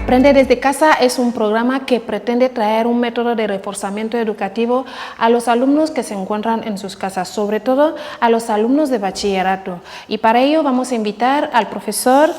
Aprende desde casa es un programa que pretende traer un método de reforzamiento educativo a los alumnos que se encuentran en sus casas, sobre todo a los alumnos de bachillerato. Y para ello vamos a invitar al profesor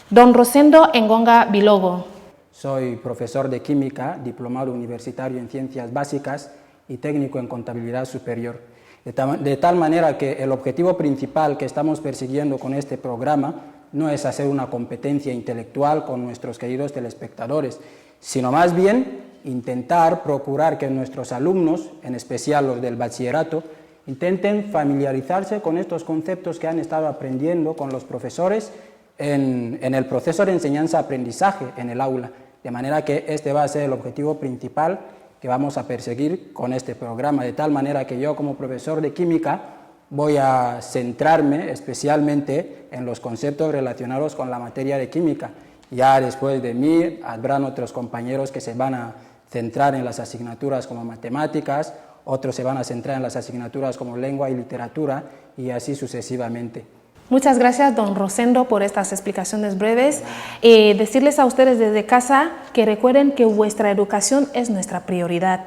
don Rosendo Engonga Bilogo. Soy profesor de Química, diplomado universitario en Ciencias Básicas y técnico en Contabilidad Superior. De tal manera que el objetivo principal que estamos persiguiendo con este programa no es hacer una competencia intelectual con nuestros queridos telespectadores, sino más bien intentar procurar que nuestros alumnos, en especial los del bachillerato, intenten familiarizarse con estos conceptos que han estado aprendiendo con los profesores en el proceso de enseñanza-aprendizaje en el aula, de manera que este va a ser el objetivo principal que vamos a perseguir con este programa, de tal manera que yo como profesor de Química voy a centrarme especialmente en los conceptos relacionados con la materia de química. Ya después de mí habrán otros compañeros que se van a centrar en las asignaturas como matemáticas, otros se van a centrar en las asignaturas como lengua y literatura y así sucesivamente. Muchas gracias, don Rosendo, por estas explicaciones breves. Decirles a ustedes desde casa que recuerden que vuestra educación es nuestra prioridad.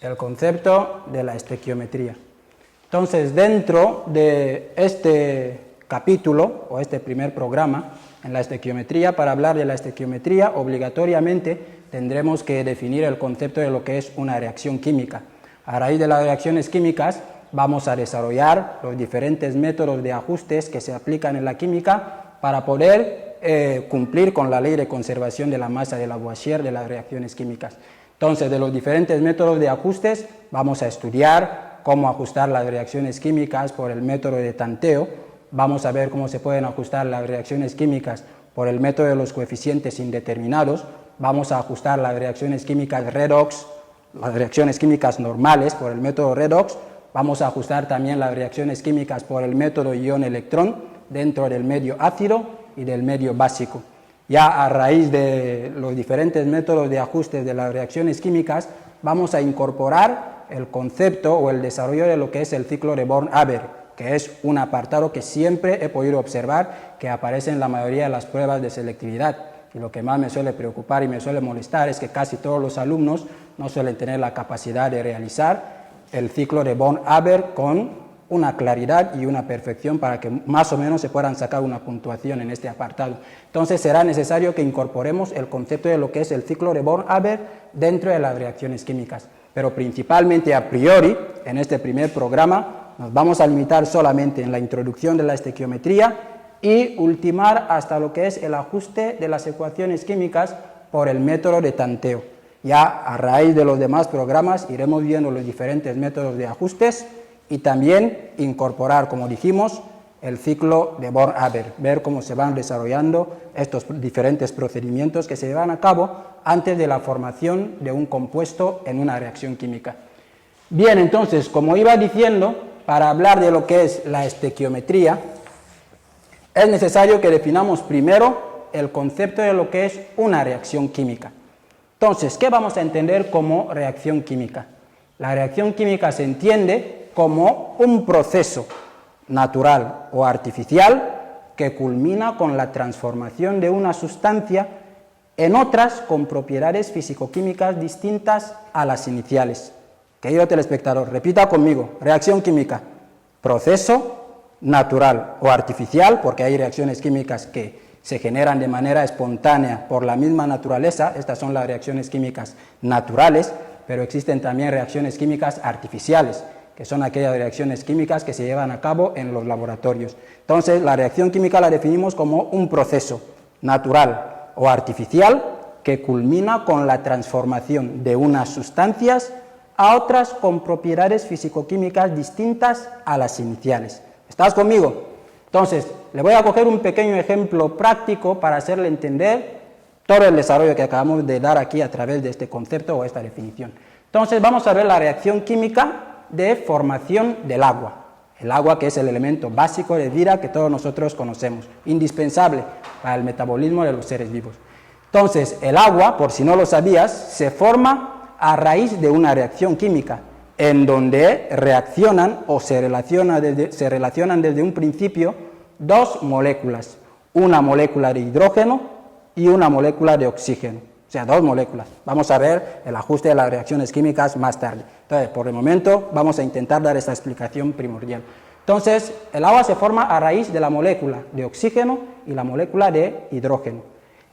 El concepto de la estequiometría. Entonces, dentro de este capítulo, o este primer programa, en la estequiometría, para hablar de la estequiometría, obligatoriamente tendremos que definir el concepto de lo que es una reacción química. A raíz de las reacciones químicas, vamos a desarrollar los diferentes métodos de ajustes que se aplican en la química para poder cumplir con la ley de conservación de la masa de Lavoisier de las reacciones químicas. Entonces, de los diferentes métodos de ajustes, vamos a estudiar cómo ajustar las reacciones químicas por el método de tanteo, vamos a ver cómo se pueden ajustar las reacciones químicas por el método de los coeficientes indeterminados, vamos a ajustar las reacciones químicas redox, las reacciones químicas normales por el método redox, vamos a ajustar también las reacciones químicas por el método ion-electrón dentro del medio ácido y del medio básico. Ya a raíz de los diferentes métodos de ajustes de las reacciones químicas, vamos a incorporar el concepto o el desarrollo de lo que es el ciclo de Born-Haber, que es un apartado que siempre he podido observar que aparece en la mayoría de las pruebas de selectividad. Y lo que más me suele preocupar y me suele molestar es que casi todos los alumnos no suelen tener la capacidad de realizar el ciclo de Born-Haber con una claridad y una perfección para que más o menos se puedan sacar una puntuación en este apartado. Entonces será necesario que incorporemos el concepto de lo que es el ciclo de Born-Haber dentro de las reacciones químicas. Pero principalmente a priori, en este primer programa, nos vamos a limitar solamente en la introducción de la estequiometría y ultimar hasta lo que es el ajuste de las ecuaciones químicas por el método de tanteo. Ya a raíz de los demás programas iremos viendo los diferentes métodos de ajustes y también incorporar, como dijimos, el ciclo de Born-Haber, ver cómo se van desarrollando estos diferentes procedimientos que se llevan a cabo antes de la formación de un compuesto en una reacción química. Bien, entonces, como iba diciendo, para hablar de lo que es la estequiometría, es necesario que definamos primero el concepto de lo que es una reacción química. Entonces, ¿qué vamos a entender como reacción química? La reacción química se entiende como un proceso natural o artificial que culmina con la transformación de una sustancia en otras con propiedades físico-químicas distintas a las iniciales. Querido telespectador, repita conmigo, reacción química, proceso natural o artificial, porque hay reacciones químicas que se generan de manera espontánea por la misma naturaleza, estas son las reacciones químicas naturales, pero existen también reacciones químicas artificiales, que son aquellas reacciones químicas que se llevan a cabo en los laboratorios. Entonces, la reacción química la definimos como un proceso natural o artificial que culmina con la transformación de unas sustancias a otras con propiedades físico-químicas distintas a las iniciales. ¿Estás conmigo? Entonces, le voy a coger un pequeño ejemplo práctico para hacerle entender todo el desarrollo que acabamos de dar aquí a través de este concepto o esta definición. Entonces, vamos a ver la reacción química de formación del agua. El agua, que es el elemento básico de vida que todos nosotros conocemos, indispensable para el metabolismo de los seres vivos. Entonces, el agua, por si no lo sabías, se forma a raíz de una reacción química, en donde reaccionan o se relacionan desde un principio dos moléculas, una molécula de hidrógeno y una molécula de oxígeno, o sea, 2 moléculas. Vamos a ver el ajuste de las reacciones químicas más tarde. Entonces, por el momento, vamos a intentar dar esta explicación primordial. Entonces, el agua se forma a raíz de la molécula de oxígeno y la molécula de hidrógeno.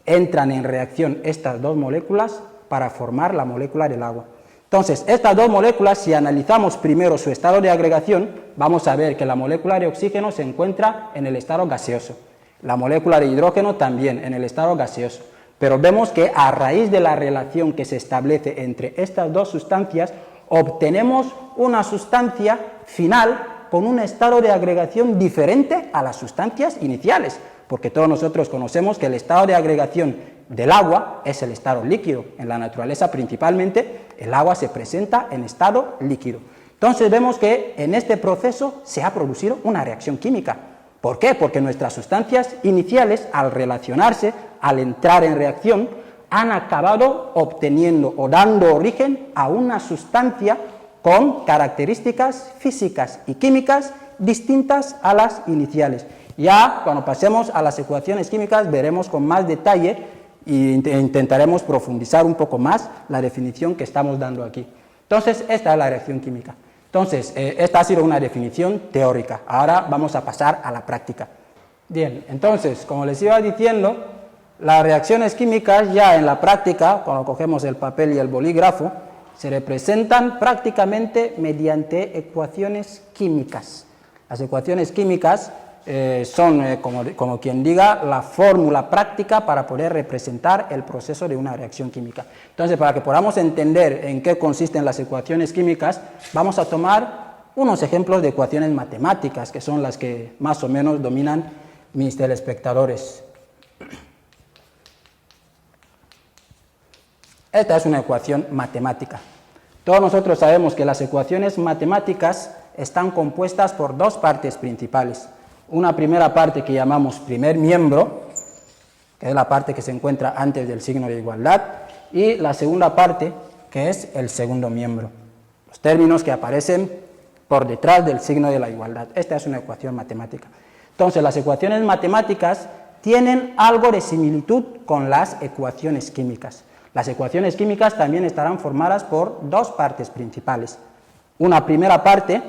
Entran en reacción estas 2 moléculas para formar la molécula del agua. Entonces, estas 2 moléculas, si analizamos primero su estado de agregación, vamos a ver que la molécula de oxígeno se encuentra en el estado gaseoso. La molécula de hidrógeno también en el estado gaseoso. Pero vemos que a raíz de la relación que se establece entre estas 2 sustancias, obtenemos una sustancia final con un estado de agregación diferente a las sustancias iniciales, porque todos nosotros conocemos que el estado de agregación del agua es el estado líquido. En la naturaleza principalmente el agua se presenta en estado líquido. Entonces vemos que en este proceso se ha producido una reacción química. ¿Por qué? Porque nuestras sustancias iniciales, al relacionarse, al entrar en reacción, han acabado obteniendo o dando origen a una sustancia con características físicas y químicas distintas a las iniciales. Ya cuando pasemos a las ecuaciones químicas veremos con más detalle e intentaremos profundizar un poco más la definición que estamos dando aquí. Entonces, esta es la reacción química. Entonces, esta ha sido una definición teórica. Ahora vamos a pasar a la práctica. Bien, entonces, como les iba diciendo, las reacciones químicas ya en la práctica, cuando cogemos el papel y el bolígrafo, se representan prácticamente mediante ecuaciones químicas. Las ecuaciones químicas son, como quien diga, la fórmula práctica para poder representar el proceso de una reacción química. Entonces, para que podamos entender en qué consisten las ecuaciones químicas, vamos a tomar unos ejemplos de ecuaciones matemáticas, que son las que más o menos dominan mis telespectadores. Esta es una ecuación matemática. Todos nosotros sabemos que las ecuaciones matemáticas están compuestas por 2 partes principales. Una primera parte que llamamos primer miembro, que es la parte que se encuentra antes del signo de igualdad, y la segunda parte, que es el segundo miembro. Los términos que aparecen por detrás del signo de la igualdad. Esta es una ecuación matemática. Entonces, las ecuaciones matemáticas tienen algo de similitud con las ecuaciones químicas. Las ecuaciones químicas también estarán formadas por 2 partes principales. Una primera parte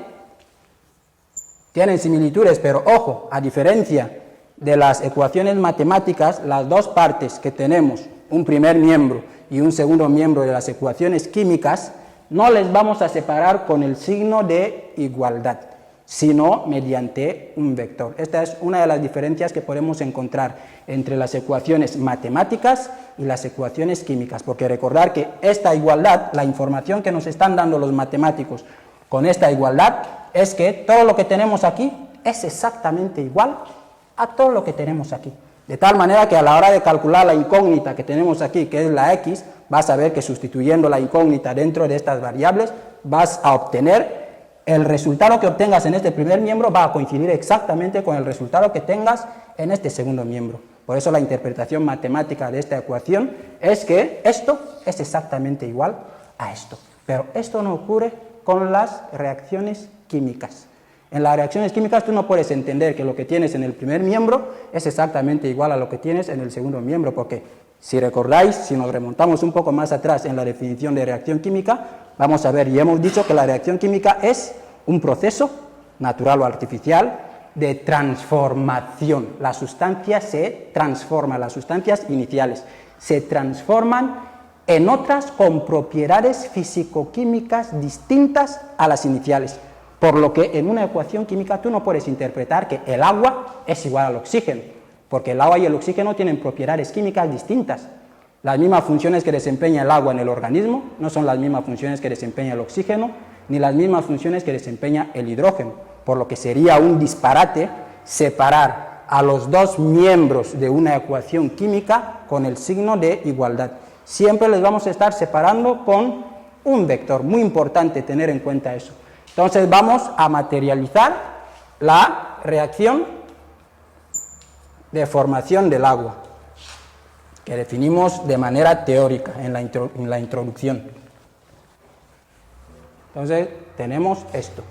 tienen similitudes, pero ojo, a diferencia de las ecuaciones matemáticas, las 2 partes que tenemos, un primer miembro y un segundo miembro de las ecuaciones químicas, no les vamos a separar con el signo de igualdad, sino mediante un vector. Esta es una de las diferencias que podemos encontrar entre las ecuaciones matemáticas y las ecuaciones químicas, porque recordar que esta igualdad, la información que nos están dando los matemáticos con esta igualdad, es que todo lo que tenemos aquí es exactamente igual a todo lo que tenemos aquí. De tal manera que a la hora de calcular la incógnita que tenemos aquí, que es la x, vas a ver que sustituyendo la incógnita dentro de estas variables, vas a obtener el resultado que obtengas en este primer miembro va a coincidir exactamente con el resultado que tengas en este segundo miembro. Por eso la interpretación matemática de esta ecuación es que esto es exactamente igual a esto. Pero esto no ocurre con las reacciones químicas. En las reacciones químicas tú no puedes entender que lo que tienes en el primer miembro es exactamente igual a lo que tienes en el segundo miembro, porque si recordáis, si nos remontamos un poco más atrás en la definición de reacción química, vamos a ver, y hemos dicho que la reacción química es un proceso natural o artificial de transformación. Las sustancias se transforman, las sustancias iniciales se transforman en otras con propiedades físico-químicas distintas a las iniciales. Por lo que en una ecuación química tú no puedes interpretar que el agua es igual al oxígeno, porque el agua y el oxígeno tienen propiedades químicas distintas. Las mismas funciones que desempeña el agua en el organismo no son las mismas funciones que desempeña el oxígeno, ni las mismas funciones que desempeña el hidrógeno, por lo que sería un disparate separar a los 2 miembros de una ecuación química con el signo de igualdad. Siempre les vamos a estar separando con un vector, muy importante tener en cuenta eso. Entonces vamos a materializar la reacción de formación del agua, que definimos de manera teórica en la introducción. Entonces tenemos esto.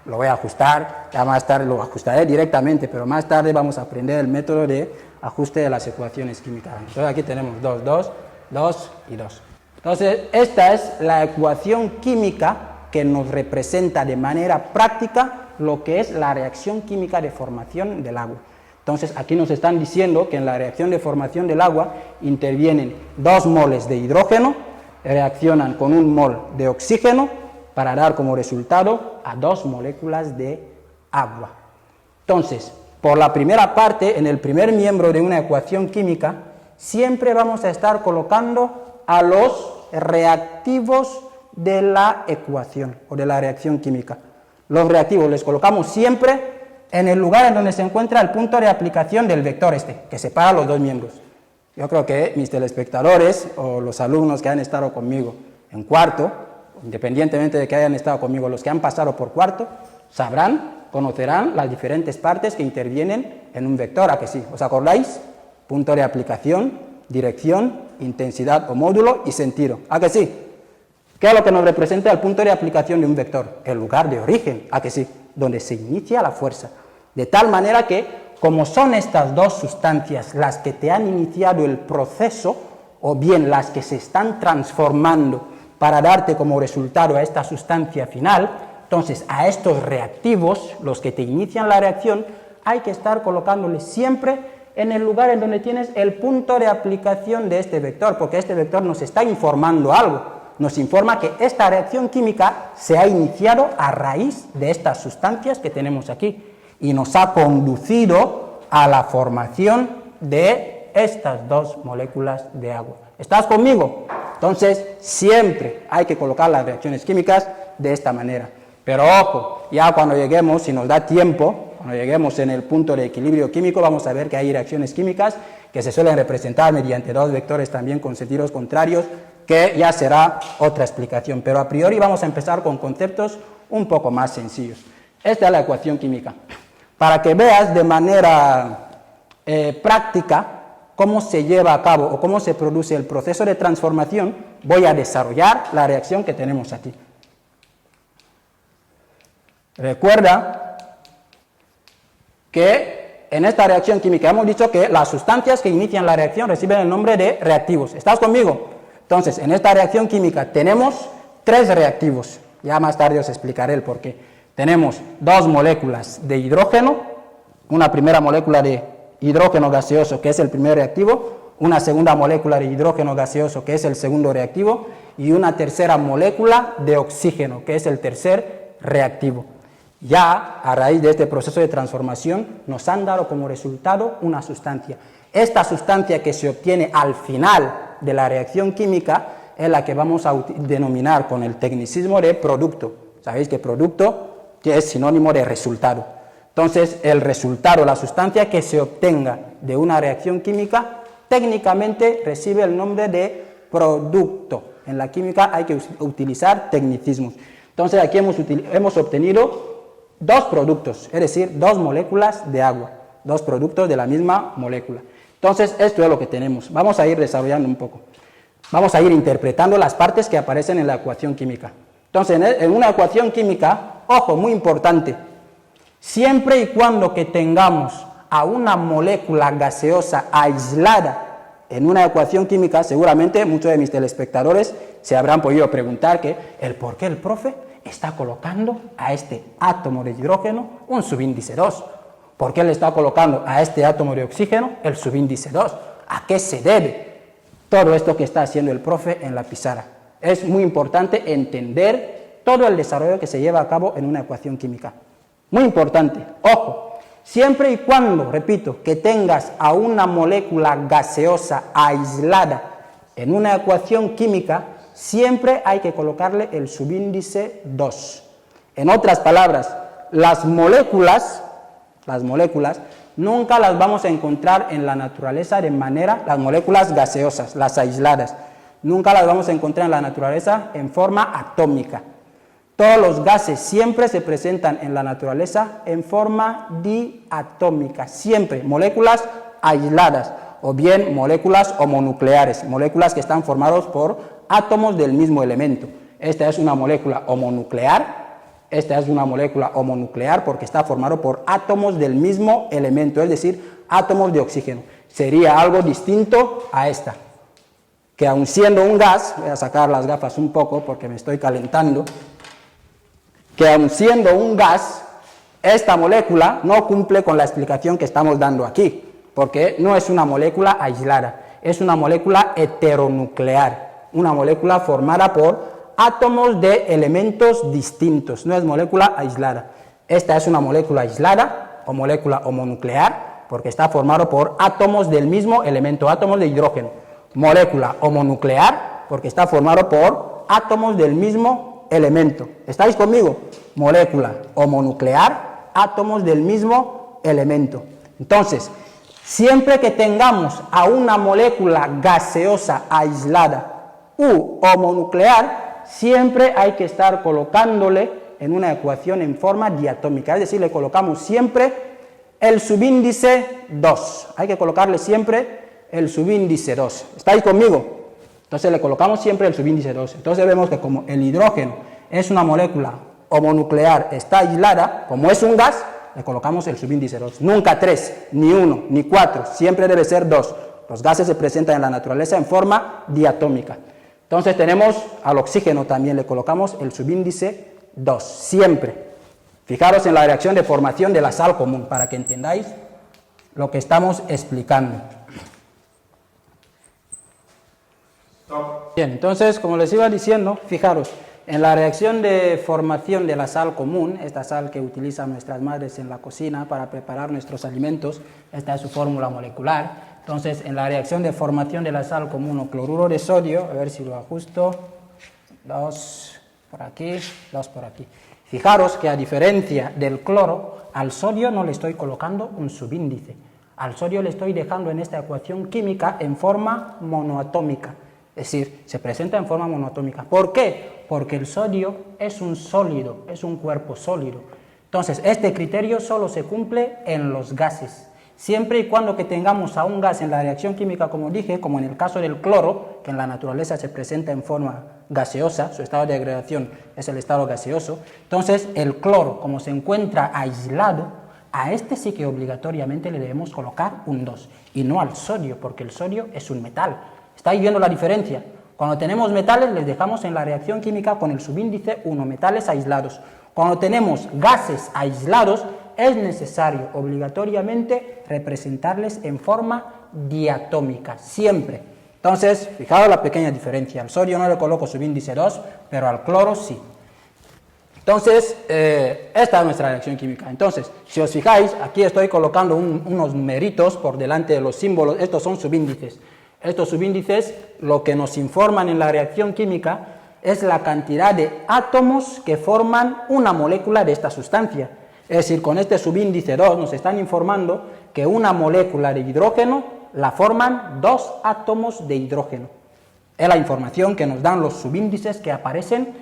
lo voy a ajustar, ya más tarde lo ajustaré directamente, pero más tarde vamos a aprender el método de ajuste de las ecuaciones químicas. Entonces aquí tenemos 2, 2, 2 y 2. Entonces esta es la ecuación química que nos representa de manera práctica lo que es la reacción química de formación del agua. Entonces aquí nos están diciendo que en la reacción de formación del agua intervienen 2 moles de hidrógeno, reaccionan con 1 mol de oxígeno para dar como resultado a 2 moléculas de agua. Entonces, por la primera parte, en el primer miembro de una ecuación química, siempre vamos a estar colocando a los reactivos de la ecuación o de la reacción química. Los reactivos les colocamos siempre en el lugar en donde se encuentra el punto de aplicación del vector que separa los 2 miembros. Yo creo que mis telespectadores o los alumnos que han estado conmigo en cuarto, independientemente de que hayan estado conmigo, los que han pasado por cuarto, sabrán, conocerán las diferentes partes que intervienen en un vector, ¿a que sí? ¿Os acordáis? Punto de aplicación, dirección, intensidad o módulo y sentido, ¿a que sí? ¿Qué es lo que nos representa el punto de aplicación de un vector? El lugar de origen, ¿a que sí? Donde se inicia la fuerza. De tal manera que, como son estas 2 sustancias las que te han iniciado el proceso, o bien las que se están transformando para darte como resultado a esta sustancia final, entonces a estos reactivos, los que te inician la reacción, hay que estar colocándoles siempre en el lugar en donde tienes el punto de aplicación de este vector, porque este vector nos está informando algo. Nos informa que esta reacción química se ha iniciado a raíz de estas sustancias que tenemos aquí y nos ha conducido a la formación de estas 2 moléculas de agua. ¿Estás conmigo? Entonces, siempre hay que colocar las reacciones químicas de esta manera. Pero ojo, ya cuando lleguemos, si nos da tiempo, cuando lleguemos en el punto de equilibrio químico, vamos a ver que hay reacciones químicas que se suelen representar mediante 2 vectores también con sentidos contrarios, que ya será otra explicación, pero a priori vamos a empezar con conceptos un poco más sencillos. Esta es la ecuación química. Para que veas de manera práctica cómo se lleva a cabo o cómo se produce el proceso de transformación, voy a desarrollar la reacción que tenemos aquí. Recuerda que en esta reacción química hemos dicho que las sustancias que inician la reacción reciben el nombre de reactivos. ¿Estás conmigo? Entonces, en esta reacción química tenemos 3 reactivos, ya más tarde os explicaré el porqué. Tenemos 2 moléculas de hidrógeno, una primera molécula de hidrógeno gaseoso, que es el primer reactivo, una segunda molécula de hidrógeno gaseoso, que es el segundo reactivo, y una tercera molécula de oxígeno, que es el tercer reactivo. Ya, a raíz de este proceso de transformación, nos han dado como resultado una sustancia. Esta sustancia que se obtiene al final de la reacción química es la que vamos a denominar con el tecnicismo de producto. Sabéis que producto es sinónimo de resultado. Entonces, el resultado, la sustancia que se obtenga de una reacción química, técnicamente recibe el nombre de producto. En la química hay que utilizar tecnicismos. Entonces, aquí hemos obtenido 2 productos, es decir, 2 moléculas de agua, 2 productos de la misma molécula. Entonces, esto es lo que tenemos. Vamos a ir desarrollando un poco. Vamos a ir interpretando las partes que aparecen en la ecuación química. Entonces, en una ecuación química, ojo, muy importante, siempre y cuando que tengamos a una molécula gaseosa aislada en una ecuación química, seguramente muchos de mis telespectadores se habrán podido preguntar el por qué el profe está colocando a este átomo de hidrógeno un subíndice 2. ¿Por qué le está colocando a este átomo de oxígeno el subíndice 2? ¿A qué se debe todo esto que está haciendo el profe en la pizarra? Es muy importante entender todo el desarrollo que se lleva a cabo en una ecuación química. Muy importante, ojo, siempre y cuando, repito, que tengas a una molécula gaseosa aislada en una ecuación química, siempre hay que colocarle el subíndice 2. En otras palabras, las moléculas nunca las vamos a encontrar en la naturaleza de manera, las moléculas gaseosas, las aisladas, nunca las vamos a encontrar en la naturaleza en forma atómica. Todos los gases siempre se presentan en la naturaleza en forma diatómica, siempre moléculas aisladas o bien moléculas homonucleares, moléculas que están formadas por átomos del mismo elemento. Esta es una molécula homonuclear Esta es una molécula homonuclear porque está formado por átomos del mismo elemento, es decir, átomos de oxígeno. Sería algo distinto a esta, que aun siendo un gas, voy a sacar las gafas un poco porque me estoy calentando, que aun siendo un gas, esta molécula no cumple con la explicación que estamos dando aquí, porque no es una molécula aislada, es una molécula heteronuclear, una molécula formada por átomos de elementos distintos, no es molécula aislada. Esta es una molécula aislada o molécula homonuclear porque está formado por átomos del mismo elemento, átomos de hidrógeno. Molécula homonuclear porque está formado por átomos del mismo elemento. ¿Estáis conmigo? Molécula homonuclear, átomos del mismo elemento. Entonces, siempre que tengamos a una molécula gaseosa aislada u homonuclear, siempre hay que estar colocándole en una ecuación en forma diatómica, es decir, le colocamos siempre el subíndice 2, hay que colocarle siempre el subíndice 2, ¿estáis conmigo? Entonces le colocamos siempre el subíndice 2, entonces vemos que como el hidrógeno es una molécula homonuclear, está aislada, como es un gas, le colocamos el subíndice 2, nunca 3, ni 1, ni 4, siempre debe ser 2, los gases se presentan en la naturaleza en forma diatómica. Entonces tenemos al oxígeno también, le colocamos el subíndice 2, siempre. Fijaros en la reacción de formación de la sal común, para que entendáis lo que estamos explicando. Bien, entonces, como les iba diciendo, fijaros, en la reacción de formación de la sal común, esta sal que utilizan nuestras madres en la cocina para preparar nuestros alimentos, esta es su fórmula molecular. Entonces, en la reacción de formación de la sal común o cloruro de sodio, a ver si lo ajusto, 2 por aquí, 2 por aquí. Fijaros que a diferencia del cloro, al sodio no le estoy colocando un subíndice. Al sodio le estoy dejando en esta ecuación química en forma monoatómica. Es decir, se presenta en forma monoatómica. ¿Por qué? Porque el sodio es un sólido, es un cuerpo sólido. Entonces, este criterio solo se cumple en los gases. Siempre y cuando que tengamos a un gas en la reacción química, como dije, como en el caso del cloro, que en la naturaleza se presenta en forma gaseosa, su estado de agregación es el estado gaseoso, entonces el cloro, como se encuentra aislado, a este sí que obligatoriamente le debemos colocar un 2, y no al sodio, porque el sodio es un metal. ¿Estáis viendo la diferencia? Cuando tenemos metales, les dejamos en la reacción química con el subíndice 1, metales aislados. Cuando tenemos gases aislados, es necesario obligatoriamente representarles en forma diatómica, siempre. Entonces, fijaos la pequeña diferencia. Al sodio no le coloco subíndice 2, pero al cloro sí. Entonces, esta es nuestra reacción química. Entonces, si os fijáis, aquí estoy colocando unos numeritos por delante de los símbolos. Estos son subíndices. Estos subíndices lo que nos informan en la reacción química es la cantidad de átomos que forman una molécula de esta sustancia. Es decir, con este subíndice 2 nos están informando que una molécula de hidrógeno la forman 2 átomos de hidrógeno. Es la información que nos dan los subíndices que aparecen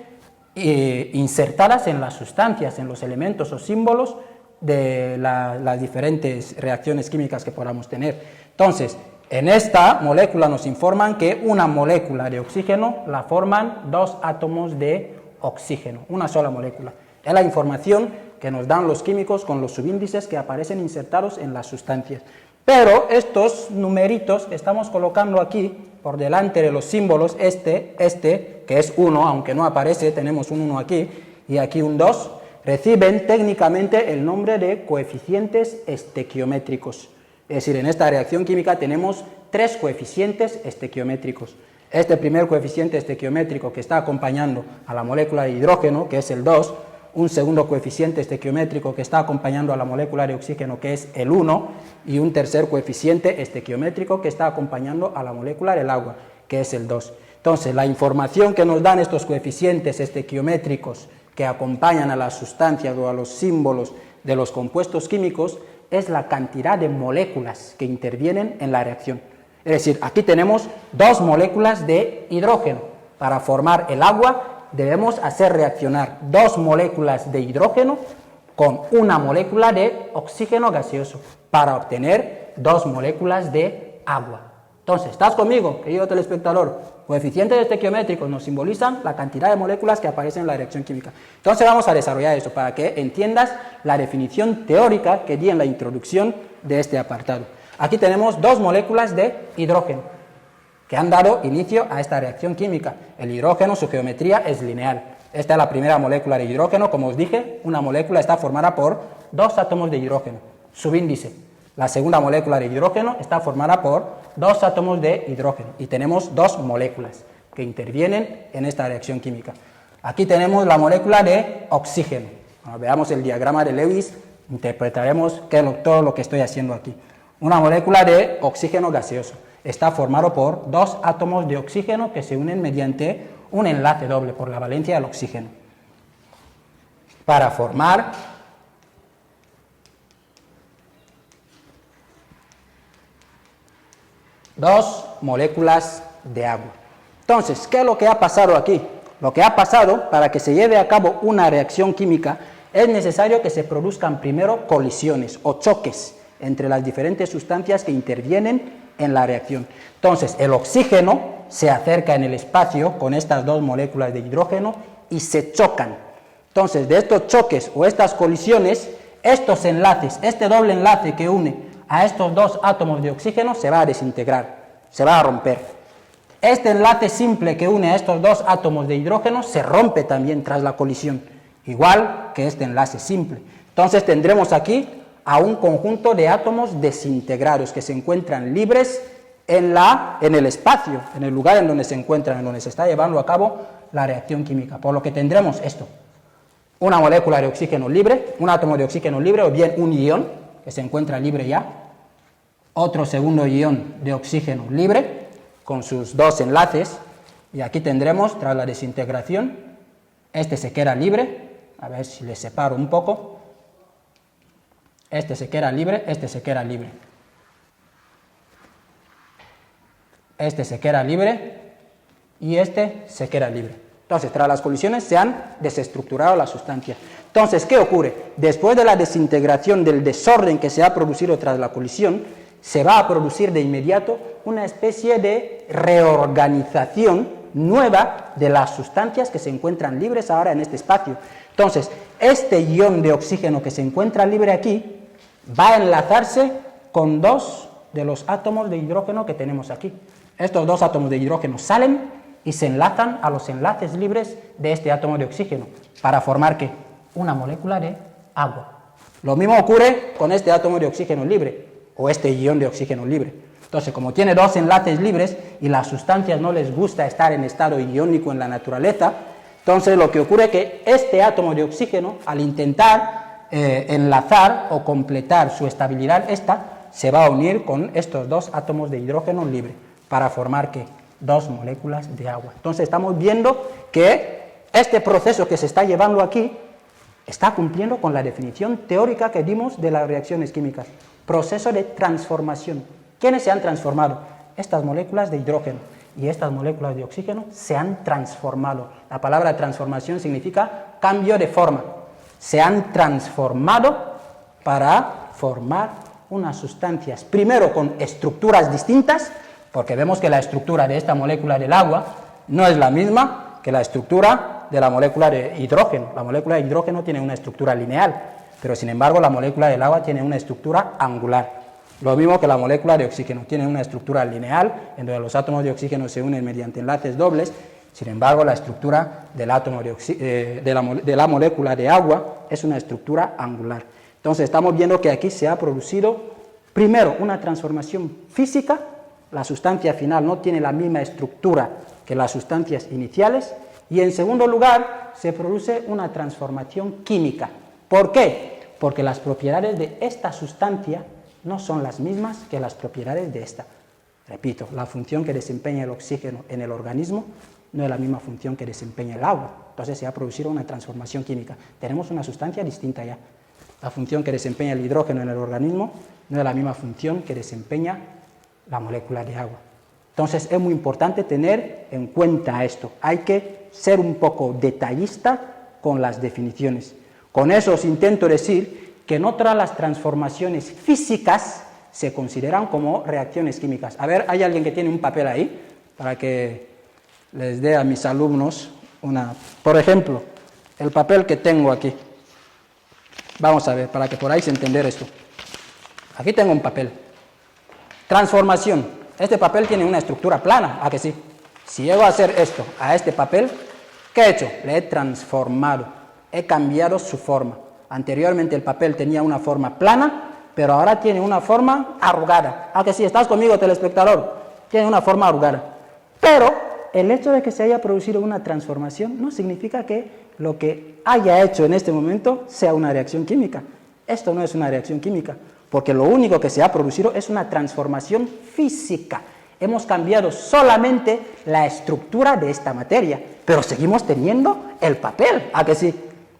insertadas en las sustancias, en los elementos o símbolos de las diferentes reacciones químicas que podamos tener. Entonces, en esta molécula nos informan que una molécula de oxígeno la forman 2 átomos de oxígeno, una sola molécula. Es la información que nos dan los químicos con los subíndices que aparecen insertados en las sustancias. Pero estos numeritos que estamos colocando aquí, por delante de los símbolos, este, que es 1, aunque no aparece, tenemos un 1 aquí, y aquí un 2, reciben técnicamente el nombre de coeficientes estequiométricos. Es decir, en esta reacción química tenemos 3 coeficientes estequiométricos. Este primer coeficiente estequiométrico que está acompañando a la molécula de hidrógeno, que es el 2, un segundo coeficiente estequiométrico que está acompañando a la molécula de oxígeno, que es el 1, y un tercer coeficiente estequiométrico que está acompañando a la molécula del agua, que es el 2. Entonces, la información que nos dan estos coeficientes estequiométricos que acompañan a las sustancias o a los símbolos de los compuestos químicos es la cantidad de moléculas que intervienen en la reacción. Es decir, aquí tenemos 2 moléculas de hidrógeno. Para formar el agua debemos hacer reaccionar 2 moléculas de hidrógeno con una molécula de oxígeno gaseoso para obtener 2 moléculas de agua. Entonces, ¿estás conmigo, querido telespectador? Coeficientes estequiométricos nos simbolizan la cantidad de moléculas que aparecen en la reacción química. Entonces vamos a desarrollar eso para que entiendas la definición teórica que di en la introducción de este apartado. Aquí tenemos dos moléculas de hidrógeno que han dado inicio a esta reacción química. El hidrógeno, su geometría es lineal. Esta es la primera molécula de hidrógeno. Como os dije, una molécula está formada por dos átomos de hidrógeno, subíndice. La segunda molécula de hidrógeno está formada por dos átomos de hidrógeno y tenemos dos moléculas que intervienen en esta reacción química. Aquí tenemos la molécula de oxígeno. Cuando veamos el diagrama de Lewis, interpretaremos todo lo que estoy haciendo aquí. Una molécula de oxígeno gaseoso está formado por dos átomos de oxígeno que se unen mediante un enlace doble por la valencia del oxígeno para formar dos moléculas de agua. Entonces, ¿qué es lo que ha pasado aquí? Lo que ha pasado, para que se lleve a cabo una reacción química, es necesario que se produzcan primero colisiones o choques entre las diferentes sustancias que intervienen en la reacción. Entonces, el oxígeno se acerca en el espacio con estas dos moléculas de hidrógeno y se chocan. Entonces, de estos choques o estas colisiones, estos enlaces, este doble enlace que une a estos dos átomos de oxígeno se va a desintegrar, se va a romper. Este enlace simple que une a estos dos átomos de hidrógeno se rompe también tras la colisión, igual que este enlace simple. Entonces tendremos aquí a un conjunto de átomos desintegrados que se encuentran libres en el espacio, en el lugar en donde se encuentran, en donde se está llevando a cabo la reacción química. Por lo que tendremos esto: una molécula de oxígeno libre, un átomo de oxígeno libre o bien un ion que se encuentra libre ya, otro segundo ion de oxígeno libre con sus dos enlaces, y aquí tendremos, tras la desintegración, este se queda libre, a ver si le separo un poco, este se queda libre, este se queda libre, este se queda libre y este se queda libre. Entonces, tras las colisiones se han desestructurado las sustancias. Entonces, ¿qué ocurre? Después de la desintegración, del desorden que se ha producido tras la colisión, se va a producir de inmediato una especie de reorganización nueva de las sustancias que se encuentran libres ahora en este espacio. Entonces, este ion de oxígeno que se encuentra libre aquí va a enlazarse con dos de los átomos de hidrógeno que tenemos aquí. Estos dos átomos de hidrógeno salen y se enlazan a los enlaces libres de este átomo de oxígeno para formar ¿qué? Una molécula de agua. Lo mismo ocurre con este átomo de oxígeno libre o este ion de oxígeno libre. Entonces, como tiene dos enlaces libres y las sustancias no les gusta estar en estado iónico en la naturaleza, entonces lo que ocurre es que este átomo de oxígeno, al intentar enlazar o completar su estabilidad, se va a unir con estos dos átomos de hidrógeno libre para formar ¿qué? Dos moléculas de agua. Entonces estamos viendo que este proceso que se está llevando aquí está cumpliendo con la definición teórica que dimos de las reacciones químicas. Proceso de transformación. ¿Quiénes se han transformado? Estas moléculas de hidrógeno y estas moléculas de oxígeno se han transformado. La palabra transformación significa cambio de forma. Se han transformado para formar unas sustancias, primero con estructuras distintas, porque vemos que la estructura de esta molécula del agua no es la misma que la estructura de la molécula de hidrógeno. La molécula de hidrógeno tiene una estructura lineal, pero sin embargo la molécula del agua tiene una estructura angular. Lo mismo que la molécula de oxígeno tiene una estructura lineal, en donde los átomos de oxígeno se unen mediante enlaces dobles. Sin embargo, la estructura del átomo de la molécula de agua es una estructura angular. Entonces estamos viendo que aquí se ha producido primero una transformación física. La sustancia final no tiene la misma estructura que las sustancias iniciales, y en segundo lugar se produce una transformación química. ¿Por qué? Porque las propiedades de esta sustancia no son las mismas que las propiedades de esta. Repito, la función que desempeña el oxígeno en el organismo no es la misma función que desempeña el agua. Entonces se ha producido una transformación química. Tenemos una sustancia distinta ya. La función que desempeña el hidrógeno en el organismo no es la misma función que desempeña la molécula de agua. Entonces es muy importante tener en cuenta esto. Hay que ser un poco detallista con las definiciones. Con eso os intento decir que no todas las transformaciones físicas se consideran como reacciones químicas. A ver, ¿hay alguien que tiene un papel ahí? Para que les dé a mis alumnos una... Por ejemplo, el papel que tengo aquí. Vamos a ver, para que podáis entender esto. Aquí tengo un papel. Transformación. Este papel tiene una estructura plana, ¿a que sí? Si llego a hacer esto a este papel, ¿qué he hecho? Le he transformado, he cambiado su forma. Anteriormente el papel tenía una forma plana, pero ahora tiene una forma arrugada. ¿A que sí? ¿Estás conmigo, telespectador? Tiene una forma arrugada. Pero el hecho de que se haya producido una transformación no significa que lo que haya hecho en este momento sea una reacción química. Esto no es una reacción química, porque lo único que se ha producido es una transformación física. Hemos cambiado solamente la estructura de esta materia, pero seguimos teniendo el papel, ¿a que sí?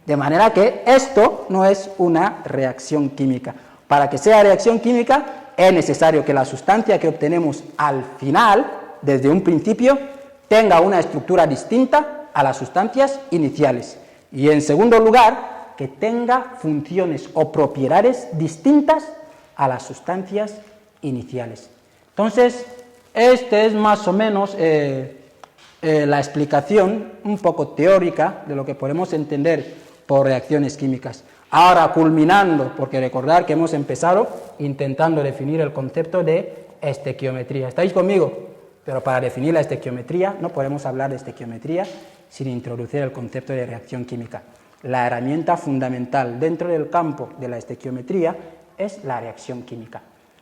De manera que esto no es una reacción química. Para que sea reacción química es necesario que la sustancia que obtenemos al final, desde un principio, tenga una estructura distinta a las sustancias iniciales. Y en segundo lugar, que tenga funciones o propiedades distintas a las sustancias iniciales. Entonces, esta es más o menos la explicación un poco teórica de lo que podemos entender por reacciones químicas. Ahora, culminando, porque recordar que hemos empezado intentando definir el concepto de estequiometría. ¿Estáis conmigo? Pero para definir la estequiometría no podemos hablar de estequiometría sin introducir el concepto de reacción química. La herramienta fundamental dentro del campo de la estequiometría es la reacción química.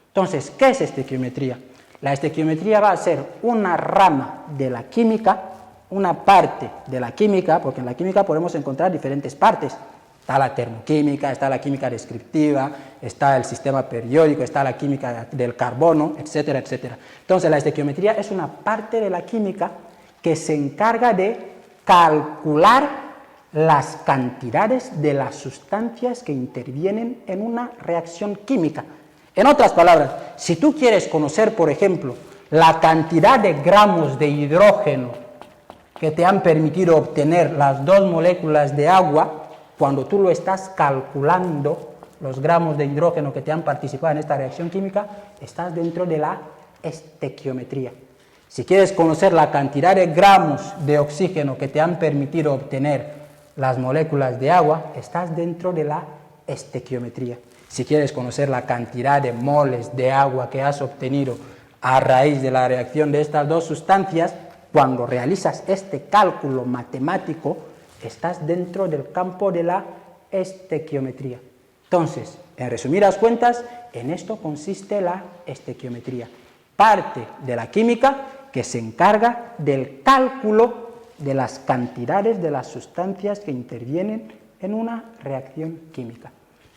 Entonces, ¿qué es estequiometría? La estequiometría va a ser una rama de la química, una parte de la química, porque en la química podemos encontrar diferentes partes. Está la termoquímica, está la química descriptiva, está el sistema periódico, está la química del carbono, etcétera, etcétera. Entonces, la estequiometría es una parte de la química que se encarga de calcular las cantidades de las sustancias que intervienen en una reacción química. En otras palabras, si tú quieres conocer, por ejemplo, la cantidad de gramos de hidrógeno que te han permitido obtener las dos moléculas de agua, cuando tú lo estás calculando, los gramos de hidrógeno que te han participado en esta reacción química, estás dentro de la estequiometría. Si quieres conocer la cantidad de gramos de oxígeno que te han permitido obtener las moléculas de agua, estás dentro de la estequiometría. Si quieres conocer la cantidad de moles de agua que has obtenido a raíz de la reacción de estas dos sustancias, cuando realizas este cálculo matemático, estás dentro del campo de la estequiometría. Entonces, en resumidas cuentas, en esto consiste la estequiometría, parte de la química que se encarga del cálculo de las cantidades de las sustancias que intervienen en una reacción química.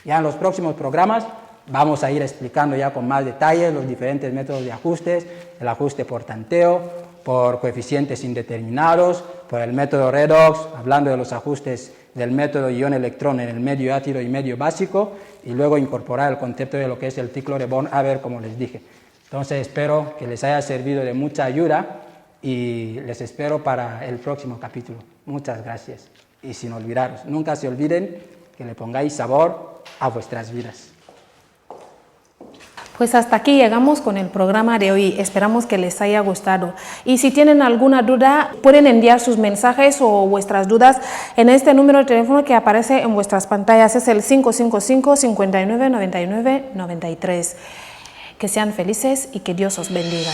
Ya en los próximos programas vamos a ir explicando ya con más detalles los diferentes métodos de ajustes, el ajuste por tanteo, por coeficientes indeterminados, por el método redox, hablando de los ajustes del método ion-electrón en el medio ácido y medio básico, y luego incorporar el concepto de lo que es el ciclo de von-Haber, como les dije. Entonces espero que les haya servido de mucha ayuda y les espero para el próximo capítulo. Muchas gracias. Y sin olvidaros, nunca se olviden que le pongáis sabor a vuestras vidas. Pues hasta aquí llegamos con el programa de hoy. Esperamos que les haya gustado. Y si tienen alguna duda, pueden enviar sus mensajes o vuestras dudas en este número de teléfono que aparece en vuestras pantallas. Es el 555-5999-93. Que sean felices y que Dios os bendiga.